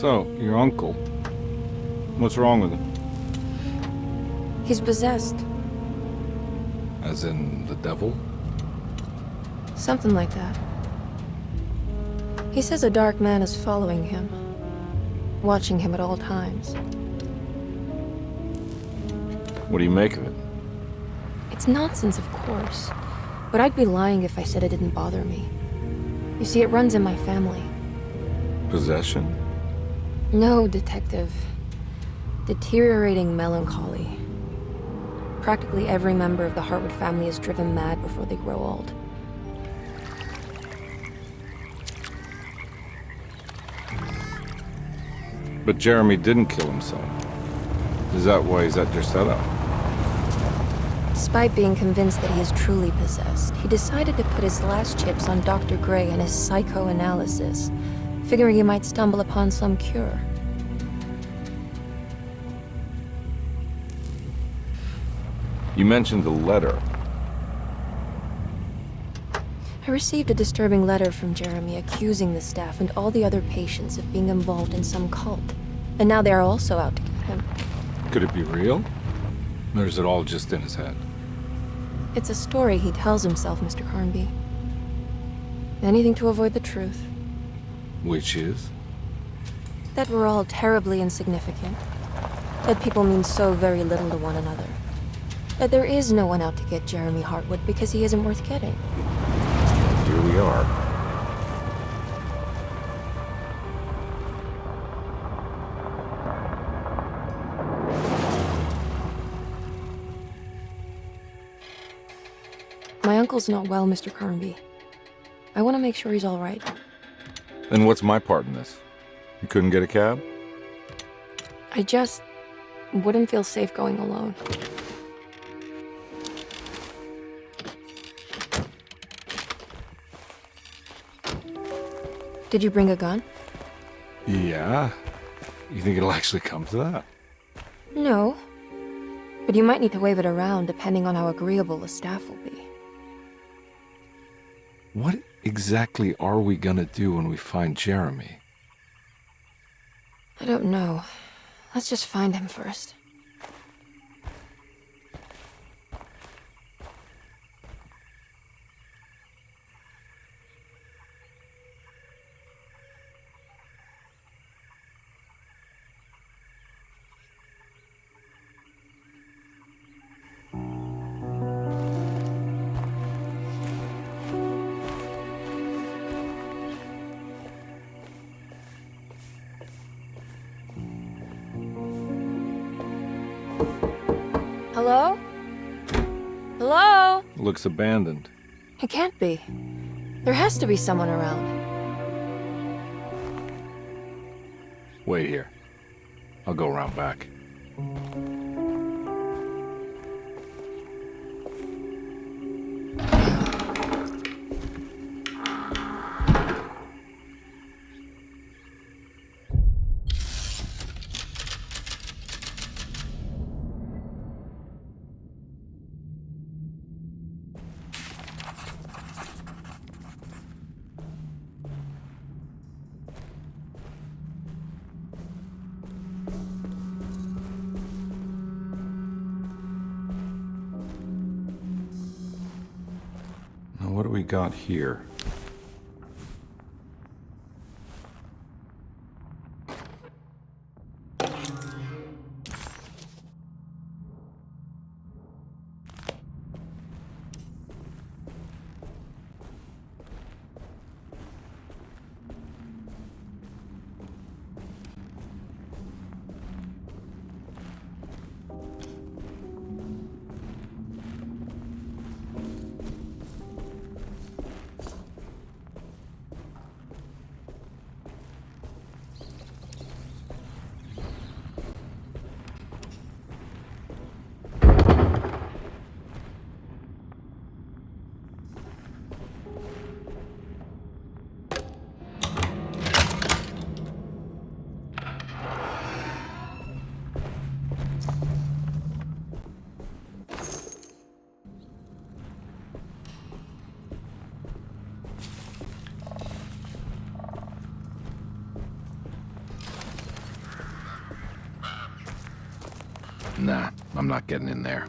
So, your uncle. What's wrong with him? He's possessed. As in the devil? Something like that. He says a dark man is following him, watching him at all times. What do you make of it? It's nonsense, of course, but I'd be lying if I said it didn't bother me. You see, it runs in my family. Possession? No, Detective. Deteriorating melancholy. Practically every member of the Hartwood family is driven mad before they grow old. But Jeremy didn't kill himself. Is that why he's at your setup? Despite being convinced that he is truly possessed, he decided to put his last chips on Dr. Gray and his psychoanalysis, figuring he might stumble upon some cure. You mentioned the letter. I received a disturbing letter from Jeremy accusing the staff and all the other patients of being involved in some cult. And now they are also out to get him. Could it be real? Or is it all just in his head? It's a story he tells himself, Mr. Carnby. Anything to avoid the truth. Which is? That we're all terribly insignificant. That people mean so very little to one another. That there is no one out to get Jeremy Hartwood because he isn't worth getting. Here we are. My uncle's not well, Mr. Carnby. I want to make sure he's all right. Then what's my part in this? You couldn't get a cab? I just wouldn't feel safe going alone. Did you bring a gun? Yeah. You think it'll actually come to that? No. But you might need to wave it around depending on how agreeable the staff will be. What exactly are we gonna do when we find Jeremy? I don't know. Let's just find him first. Hello? Hello? Looks abandoned. It can't be. There has to be someone around. Wait here. I'll go around back. Now what do we got here? Nah, I'm not getting in there.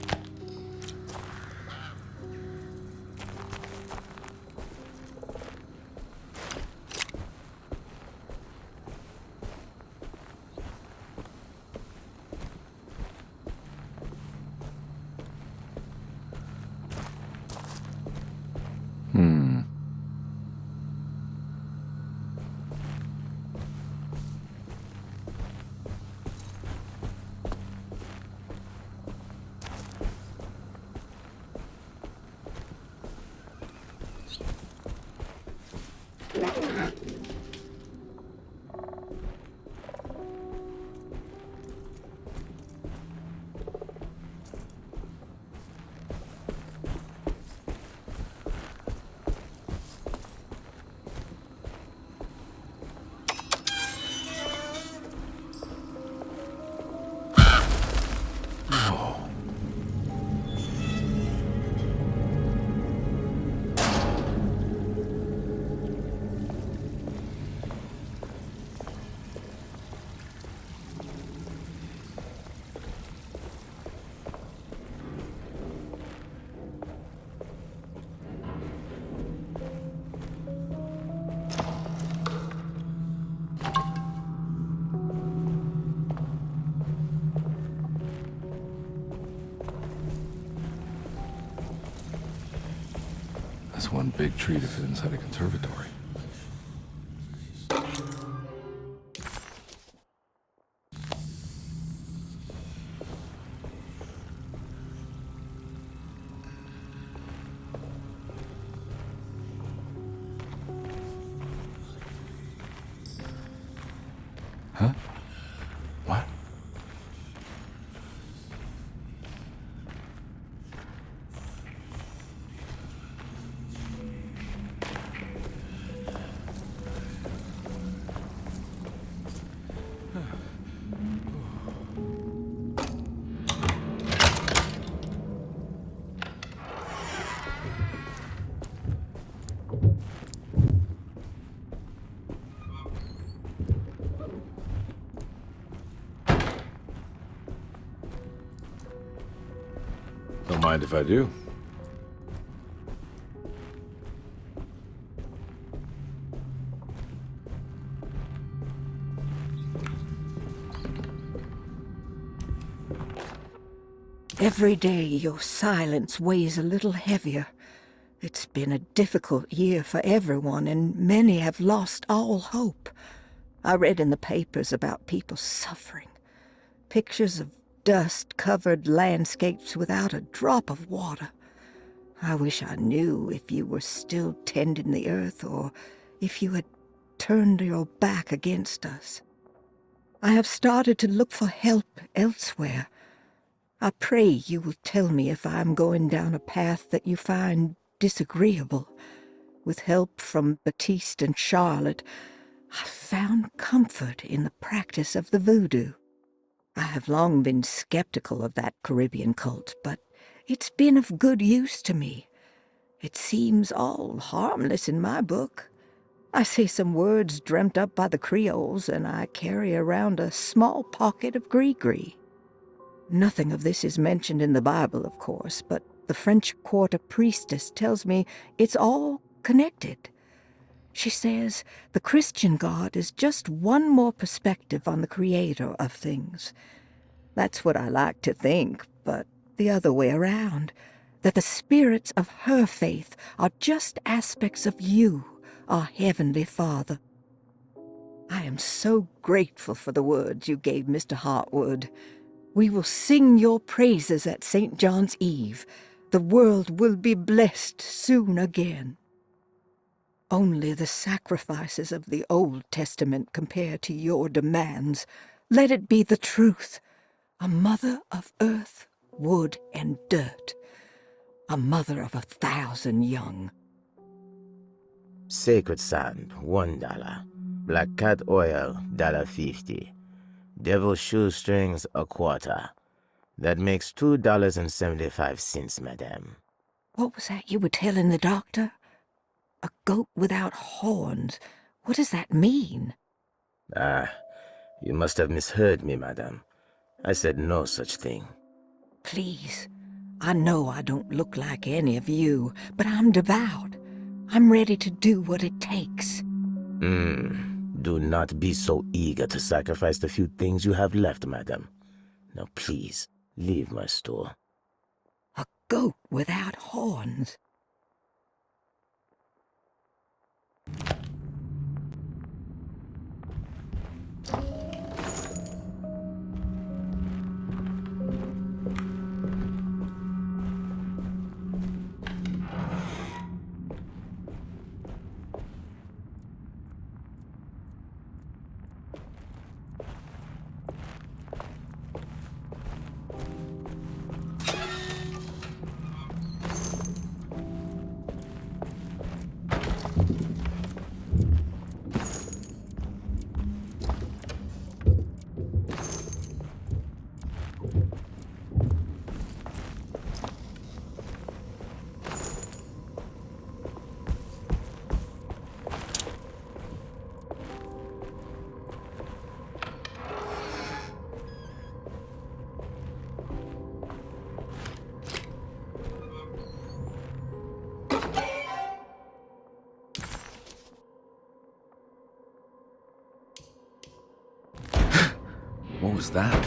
That's one big tree to fit inside a conservatory. Huh? What? Don't mind if I do. Every day your silence weighs a little heavier. It's been a difficult year for everyone, and many have lost all hope. I read in the papers about people suffering. Pictures of dust-covered landscapes without a drop of water. I wish I knew if you were still tending the earth or if you had turned your back against us. I have started to look for help elsewhere. I pray you will tell me if I am going down a path that you find disagreeable. With help from Baptiste and Charlotte, I found comfort in the practice of the voodoo. I have long been skeptical of that Caribbean cult, but it's been of good use to me. It seems all harmless in my book. I say some words dreamt up by the Creoles, and I carry around a small pocket of gree-gree. Nothing of this is mentioned in the Bible, of course, but the French Quarter priestess tells me it's all connected. She says the Christian God is just one more perspective on the creator of things. That's what I like to think, but the other way around, that the spirits of her faith are just aspects of you, our Heavenly Father. I am so grateful for the words you gave Mr. Hartwood. We will sing your praises at St. John's Eve. The world will be blessed soon again. Only the sacrifices of the Old Testament compare to your demands. Let it be the truth. A mother of earth, wood, and dirt. A mother of 1,000 young. Sacred sand, $1. Black cat oil, $1.50. Devil shoestrings, $0.25. That makes $2.75, madame. What was that you were telling the doctor? A goat without horns. What does that mean? Ah, you must have misheard me, madame. I said no such thing. Please. I know I don't look like any of you, but I'm devout. I'm ready to do what it takes. Do not be so eager to sacrifice the few things you have left, madam. Now please, leave my store. A goat without horns. What was that?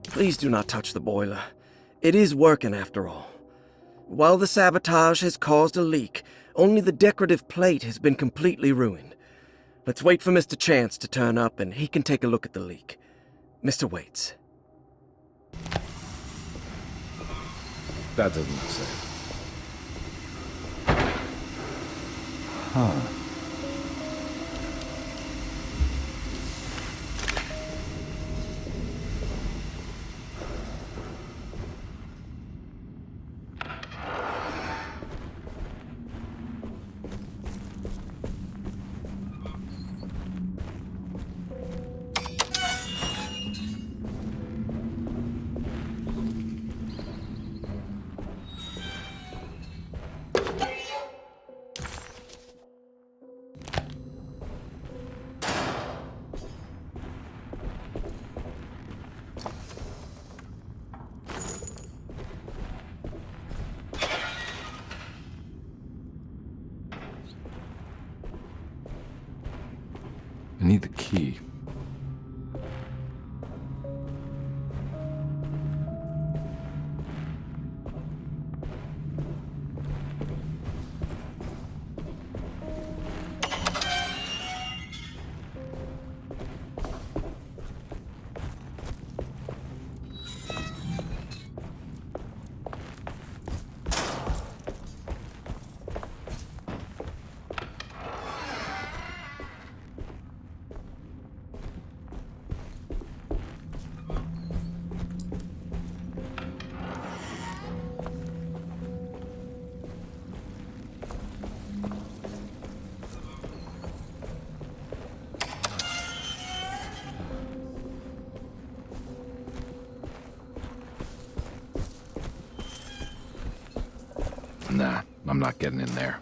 Please do not touch the boiler. It is working after all. While the sabotage has caused a leak, only the decorative plate has been completely ruined. Let's wait for Mr. Chance to turn up and he can take a look at the leak. Mr. Waits. That doesn't look safe. Huh. I need the key. Nah, I'm not getting in there.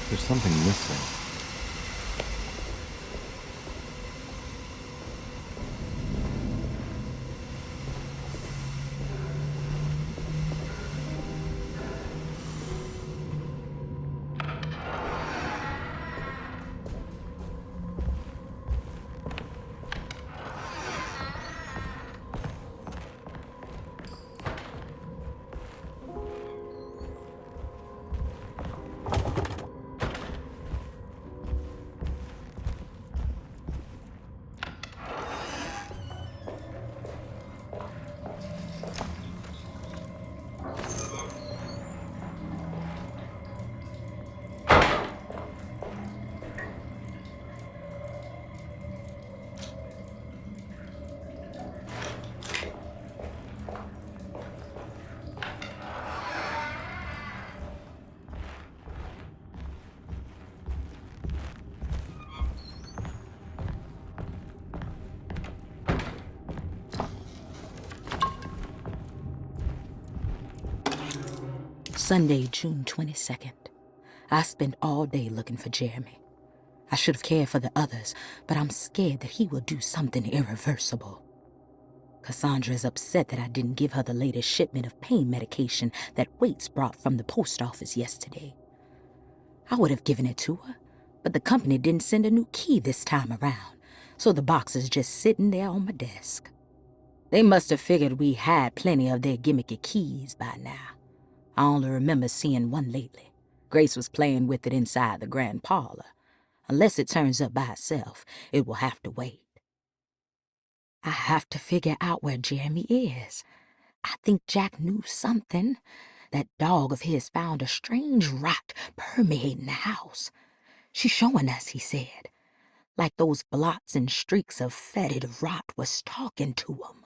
There's something missing. Sunday, June 22nd. I spent all day looking for Jeremy. I should have cared for the others, but I'm scared that he will do something irreversible. Cassandra is upset that I didn't give her the latest shipment of pain medication that Waits brought from the post office yesterday. I would have given it to her, but the company didn't send a new key this time around, so the box is just sitting there on my desk. They must have figured we had plenty of their gimmicky keys by now. I only remember seeing one lately. Grace was playing with it inside the grand parlor. Unless it turns up by itself, it will have to wait. I have to figure out where Jeremy is. I think Jack knew something. That dog of his found a strange rot permeating the house. She's showing us, he said. Like those blots and streaks of fetid rot was talking to him.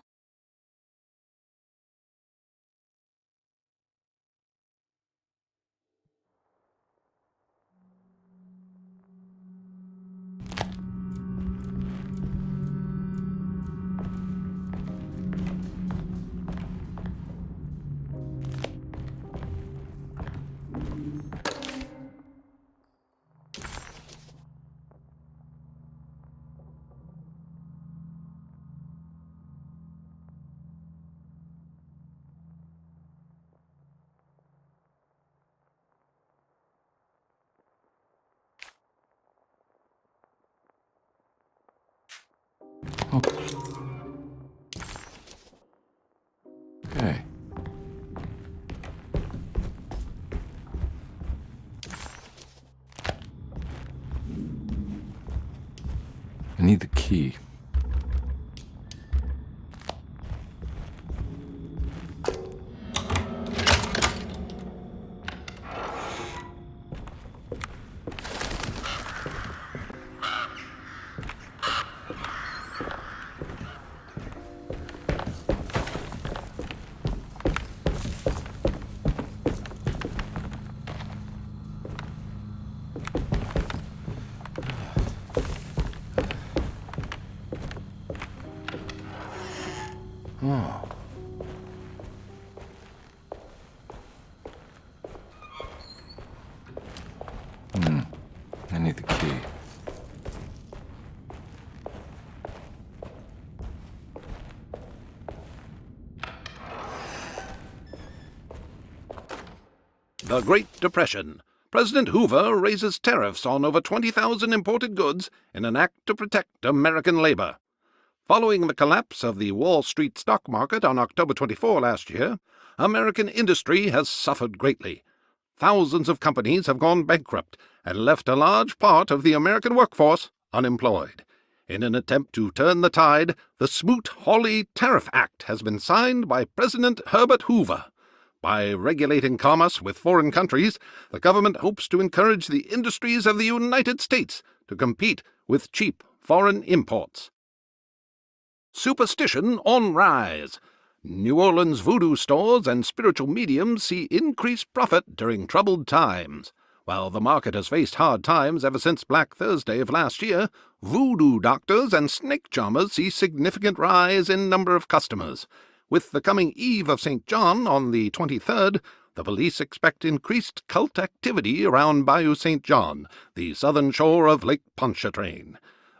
Okay. I need the key. Oh. I need the key. The Great Depression. President Hoover raises tariffs on over 20,000 imported goods in an act to protect American labor. Following the collapse of the Wall Street stock market on October 24 last year, American industry has suffered greatly. Thousands of companies have gone bankrupt and left a large part of the American workforce unemployed. In an attempt to turn the tide, the Smoot-Hawley Tariff Act has been signed by President Herbert Hoover. By regulating commerce with foreign countries, the government hopes to encourage the industries of the United States to compete with cheap foreign imports. Superstition on rise. New Orleans voodoo stores and spiritual mediums see increased profit during troubled times. While the market has faced hard times ever since Black Thursday of last year, voodoo doctors and snake charmers see significant rise in number of customers. With the coming Eve of St. John on the 23rd, the police expect increased cult activity around Bayou St. John, the southern shore of Lake Pontchartrain.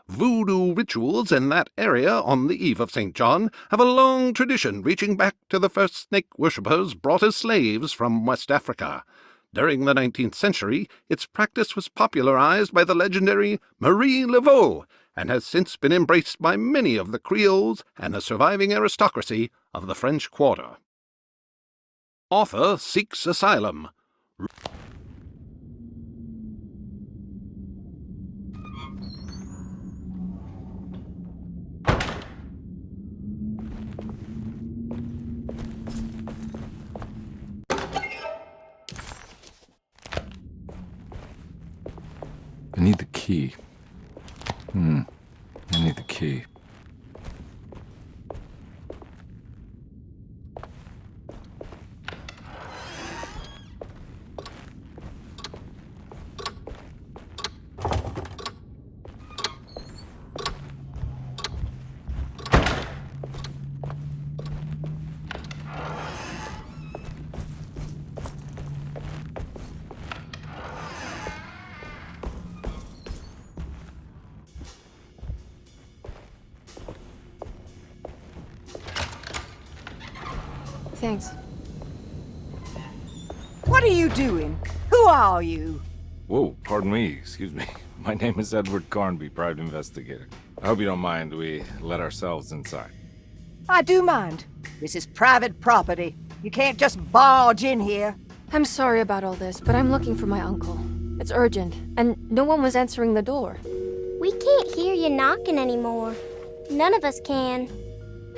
Voodoo rituals in that area on the eve of St. John have a long tradition reaching back to the first snake worshippers brought as slaves from West Africa. During the 19th century, its practice was popularized by the legendary Marie Laveau and has since been embraced by many of the Creoles and the surviving aristocracy of the French Quarter. Author seeks asylum. I need the key. I need the key. Thanks. What are you doing? Who are you? Whoa, pardon me, excuse me. My name is Edward Carnby, private investigator. I hope you don't mind we let ourselves inside. I do mind. This is private property. You can't just barge in here. I'm sorry about all this, but I'm looking for my uncle. It's urgent, and no one was answering the door. We can't hear you knocking anymore. None of us can.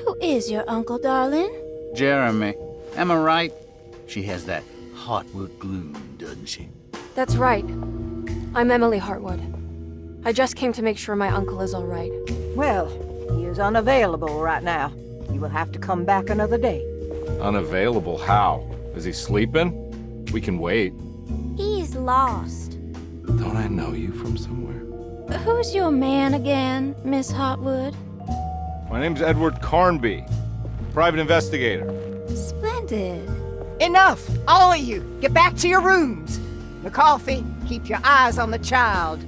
Who is your uncle, darling? Jeremy. Am I right? She has that Hartwood glue, doesn't she? That's right. I'm Emily Hartwood. I just came to make sure my uncle is all right. Well, he is unavailable right now. You will have to come back another day. Unavailable? How? Is he sleeping? We can wait. He's lost. Don't I know you from somewhere? Who's your man again, Miss Hartwood? My name's Edward Carnby, private investigator. Splendid. Enough! All of you! Get back to your rooms! McCarthy, keep your eyes on the child.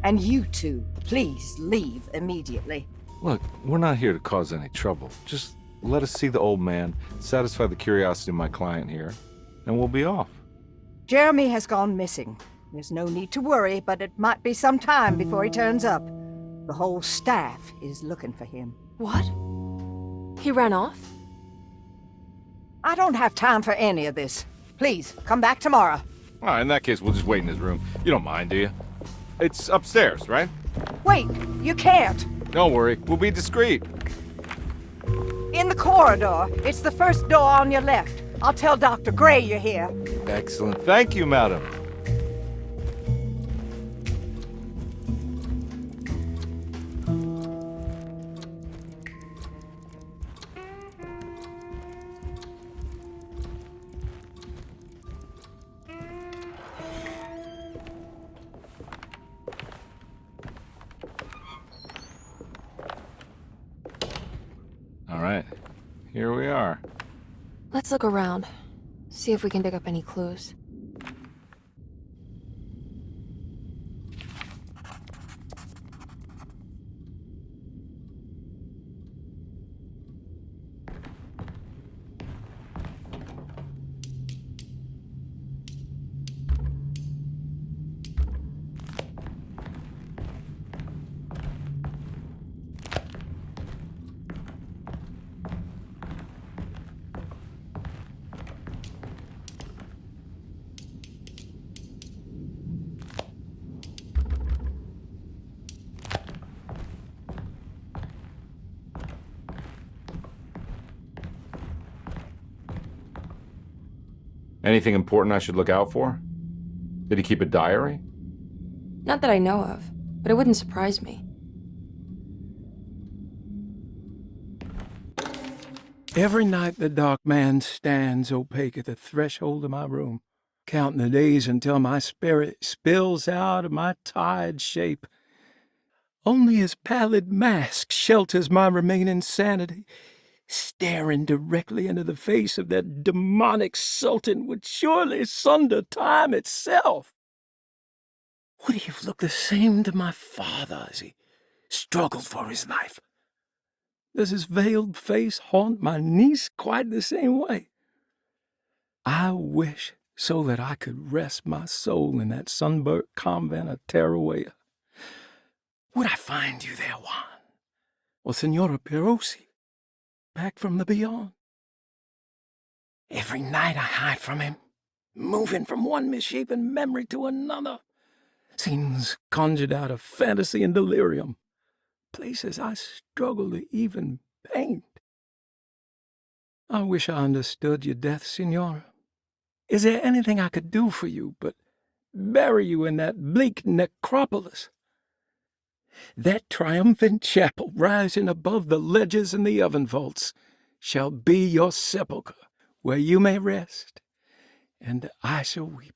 And you two, please leave immediately. Look, we're not here to cause any trouble. Just let us see the old man, satisfy the curiosity of my client here, and we'll be off. Jeremy has gone missing. There's no need to worry, but it might be some time before he turns up. The whole staff is looking for him. What? He ran off? I don't have time for any of this. Please, come back tomorrow. All right, in that case, we'll just wait in his room. You don't mind, do you? It's upstairs, right? Wait, you can't. Don't worry, we'll be discreet. In the corridor. It's the first door on your left. I'll tell Dr. Gray you're here. Excellent. Thank you, madam. All right, here we are. Let's look around. See if we can dig up any clues. Anything important I should look out for? Did he keep a diary? Not that I know of, but it wouldn't surprise me. Every night the dark man stands opaque at the threshold of my room, counting the days until my spirit spills out of my tired shape. Only his pallid mask shelters my remaining sanity. Staring directly into the face of that demonic sultan would surely sunder time itself. Would he have looked the same to my father as he struggled for his life? Does his veiled face haunt my niece quite the same way? I wish so that I could rest my soul in that sunburnt convent of Tarawea. Would I find you there, Juan? Or Senora Pirosi, back from the beyond? Every night I hide from him, moving from one misshapen memory to another. Scenes conjured out of fantasy and delirium. Places I struggle to even paint. I wish I understood your death, Senora. Is there anything I could do for you but bury you in that bleak necropolis? That triumphant chapel rising above the ledges and the oven vaults shall be your sepulchre, where you may rest, and I shall weep.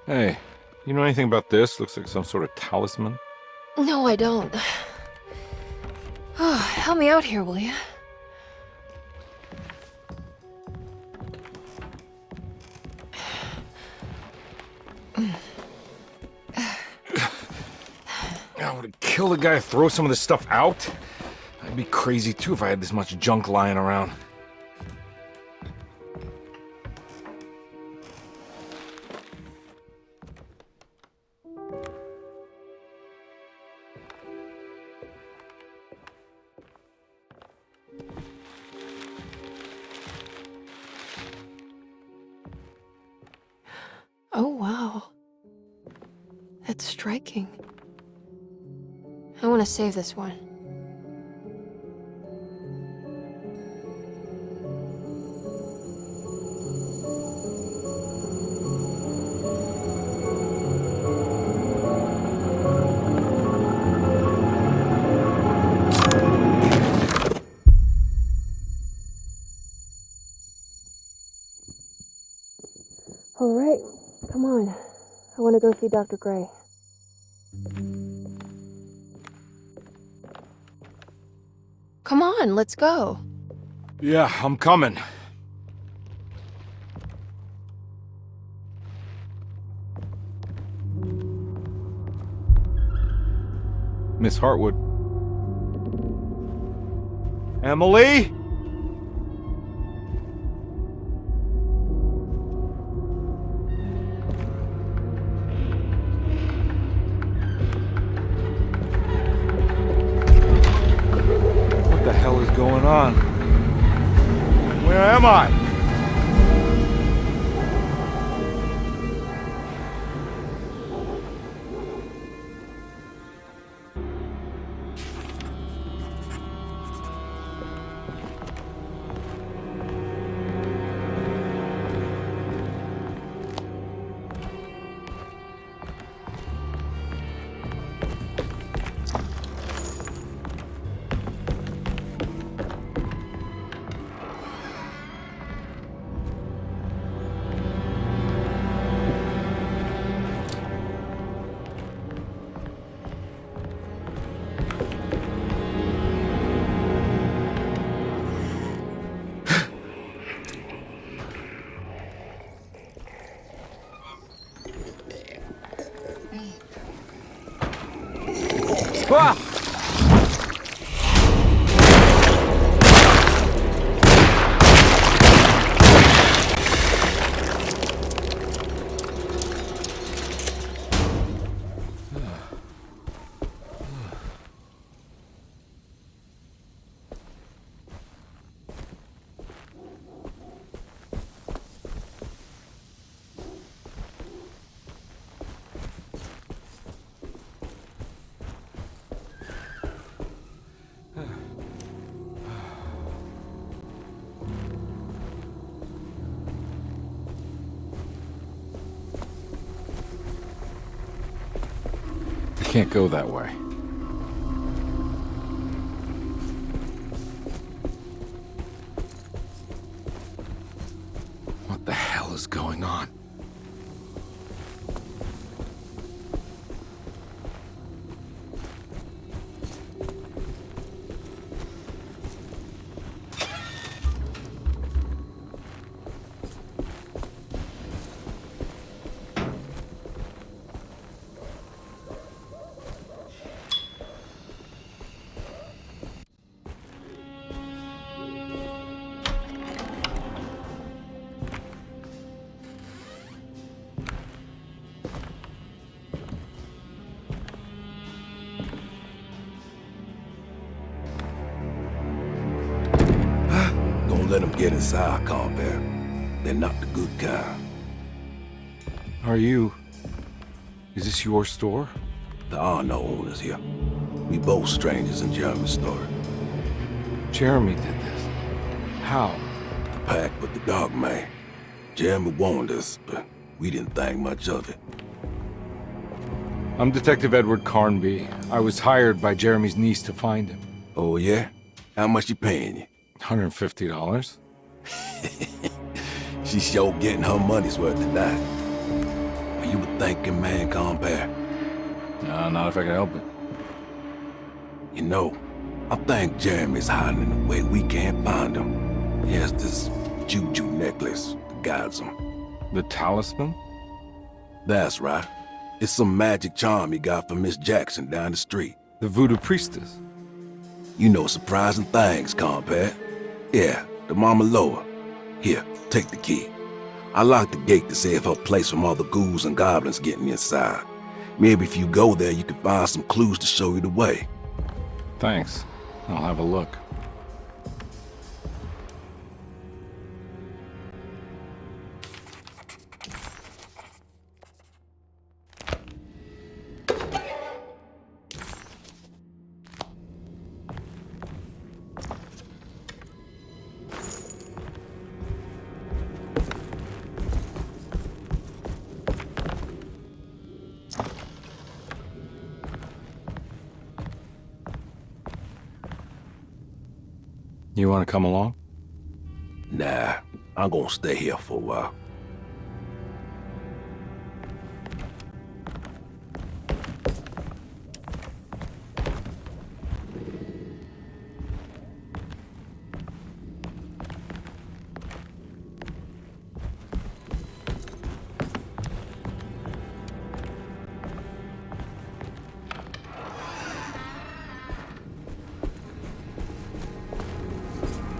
Hey, you know anything about this? Looks like some sort of talisman. No, I don't. Oh, help me out here, will you? I would kill the guy to throw some of this stuff out. I'd be crazy too if I had this much junk lying around. Oh, wow. That's striking. I want to save this one. All right, come on. I want to go see Dr. Gray. Come on, let's go. Yeah, I'm coming. Miss Hartwood. Emily? What the hell is going on? Where am I? Ah! can't go that way. What the hell is going on? Don't let them get inside, compare. They're not the good kind. Are you... Is this your store? There are no owners here. We both strangers in Jeremy's story. Jeremy did this. How? The pact with the Dark Man. Jeremy warned us, but we didn't think much of it. I'm Detective Edward Carnby. I was hired by Jeremy's niece to find him. Oh, yeah? How much you paying you? $150. She's sure getting her money's worth tonight. Are you a thinking man, compare? No, not if I can help it. You know, I think Jeremy's hiding in a way we can't find him. He has this juju necklace that guides him. The talisman? That's right. It's some magic charm he got from Miss Jackson down the street. The voodoo priestess? You know surprising things, compare. Yeah, the Mama Loa. Here, take the key. I locked the gate to save her place from all the ghouls and goblins getting inside. Maybe if you go there, you can find some clues to show you the way. Thanks. I'll have a look. You want to come along? Nah, I'm gonna stay here for a while.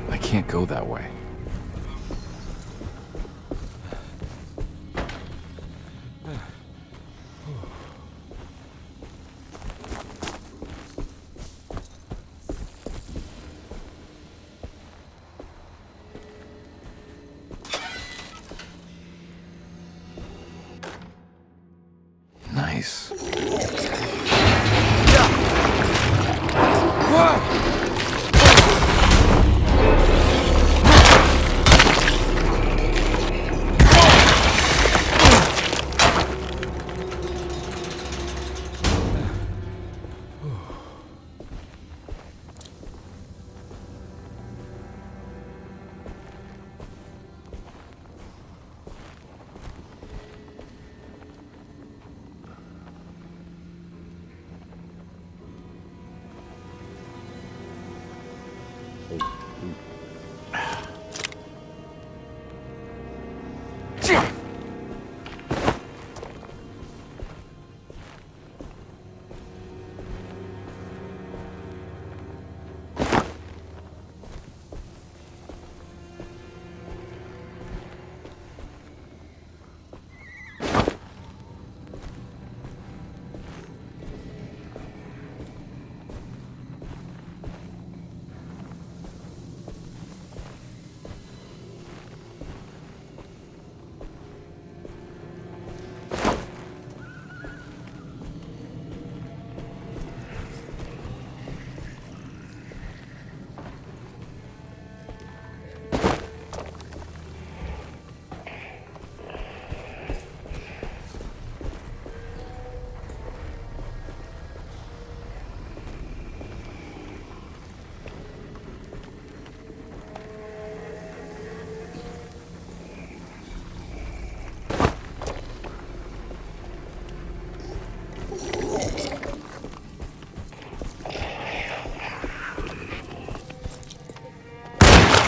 I can't go that way. Nice.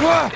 Oh.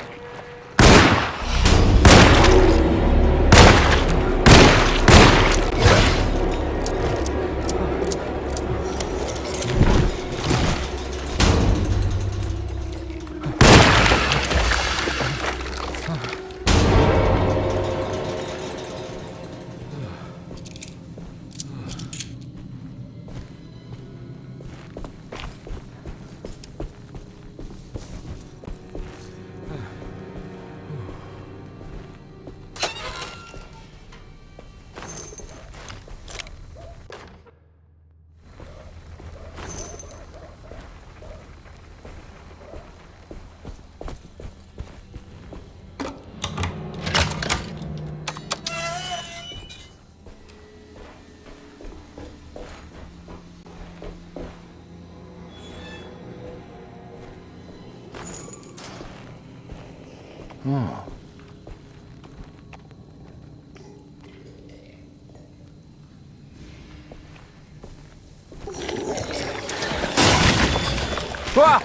Ah!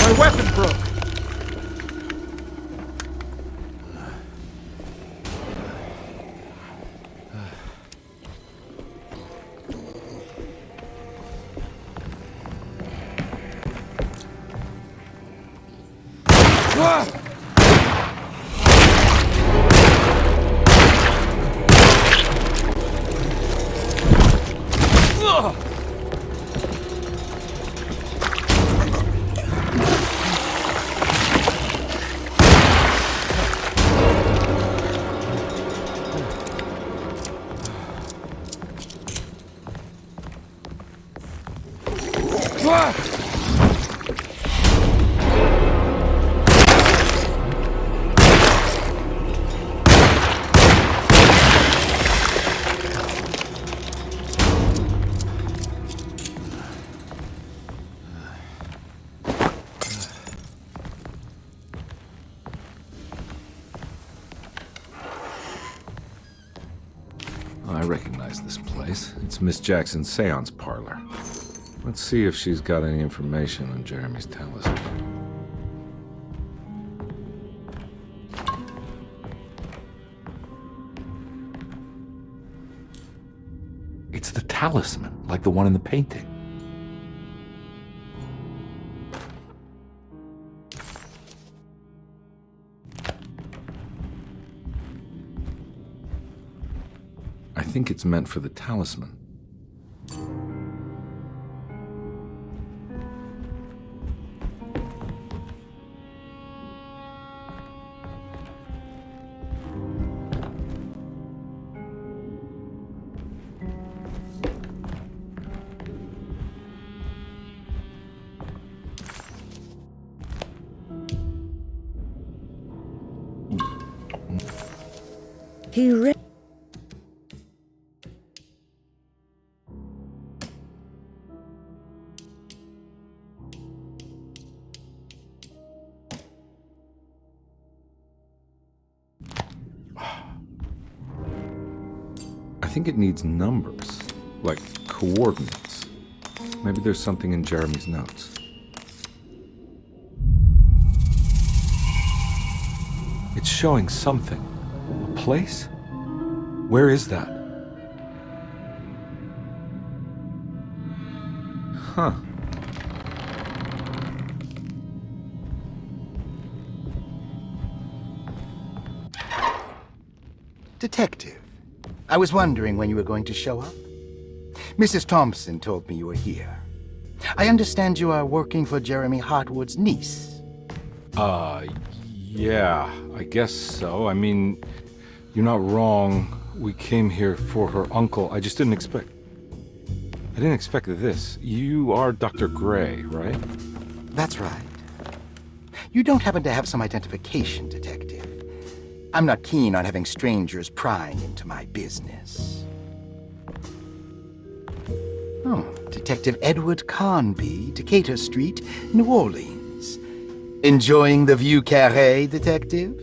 My weapon broke. I recognize this place. It's Miss Jackson's seance parlor. Let's see if she's got any information on Jeremy's talisman. It's the talisman, like the one in the painting. I think it's meant for the talisman. He read. I think it needs numbers, like coordinates. Maybe there's something in Jeremy's notes. It's showing something. A place? Where is that? Huh. Detective, I was wondering when you were going to show up. Mrs. Thompson told me you were here. I understand you are working for Jeremy Hartwood's niece. Yeah, I guess so. I mean, you're not wrong. We came here for her uncle. I just didn't expect... I didn't expect this. You are Dr. Gray, right? That's right. You don't happen to have some identification, Detective. I'm not keen on having strangers prying into my business. Oh, Detective Edward Carnby, Decatur Street, New Orleans. Enjoying the view carré, Detective?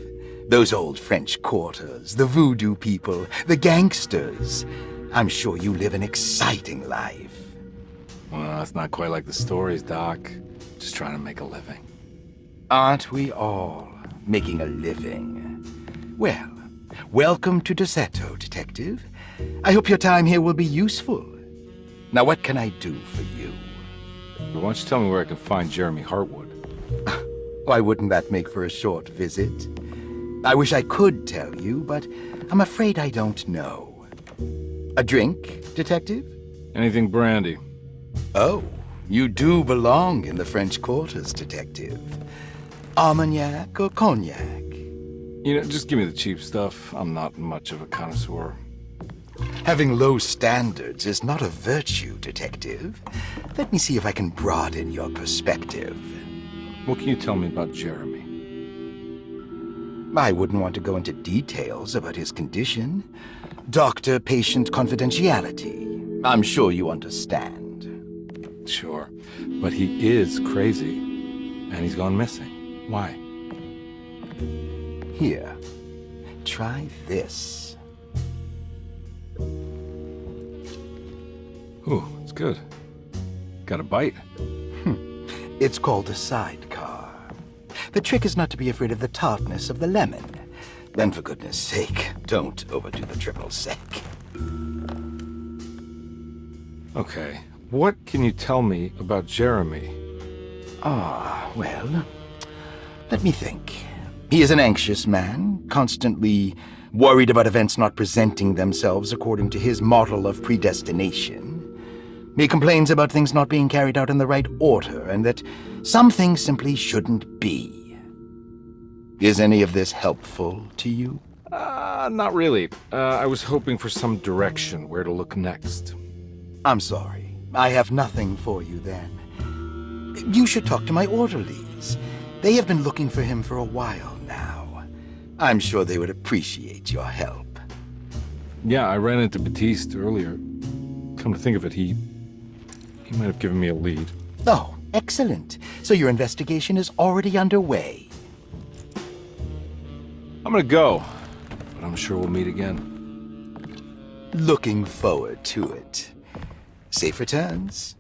Those old French quarters, the voodoo people, the gangsters. I'm sure you live an exciting life. Well, it's not quite like the stories, Doc. Just trying to make a living. Aren't we all making a living? Well, welcome to Deseto, Detective. I hope your time here will be useful. Now, what can I do for you? Why don't you tell me where I can find Jeremy Hartwood? Why wouldn't that make for a short visit? I wish I could tell you, but I'm afraid I don't know. A drink, Detective? Anything brandy. Oh, you do belong in the French quarters, Detective. Armagnac or cognac? You know, just give me the cheap stuff. I'm not much of a connoisseur. Having low standards is not a virtue, Detective. Let me see if I can broaden your perspective. What can you tell me about Jeremy? I wouldn't want to go into details about his condition. Doctor-patient confidentiality. I'm sure you understand. Sure, but he is crazy, and he's gone missing. Why? Here, try this. Ooh, it's good. Got a bite? It's called a sidecar. The trick is not to be afraid of the tartness of the lemon. Then, for goodness sake, don't overdo the triple sec. Okay, what can you tell me about Jeremy? Well, let me think. He is an anxious man, constantly worried about events not presenting themselves according to his model of predestination. He complains about things not being carried out in the right order, and that some things simply shouldn't be. Is any of this helpful to you? Not really. I was hoping for some direction where to look next. I'm sorry. I have nothing for you then. You should talk to my orderlies. They have been looking for him for a while now. I'm sure they would appreciate your help. Yeah, I ran into Batiste earlier. Come to think of it, he might have given me a lead. Oh, excellent. So your investigation is already underway. I'm gonna go, but I'm sure we'll meet again. Looking forward to it. Safe returns.